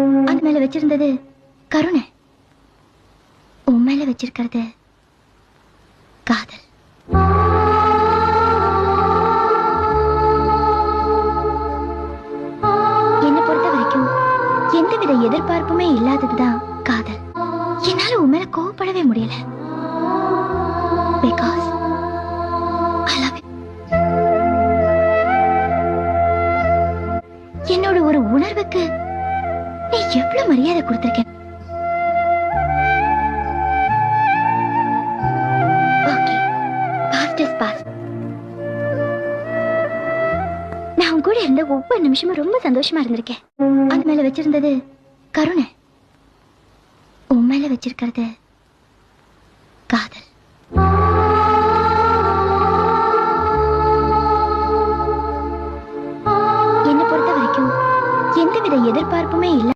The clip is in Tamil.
அது மேல வச்சிருந்தது கருணை, உன் மேல வச்சிருக்கிறது காதல். என்ன பொறுத்த வரைக்கும் எந்தவித எதிர்பார்ப்புமே இல்லாததுதான் காதல். என்னால உன் மேல கோவப்படவே முடியல. Because I love you. என்னோட ஒரு உணர்வுக்கு நீ எவ்வளவு மரியாதை கொடுத்திருக்க. Okay, past is past. நான் உன் கூட இருந்த ஒவ்வொரு நிமிஷமும் ரொம்ப சந்தோஷமா இருந்திருக்கேன். அது மேல வச்சிருந்தது கருணை, உன் மேல வச்சிருக்கிறது காதல். என்ன பொறுத்த வரைக்கும் எந்தவித எதிர்பார்ப்புமே இல்ல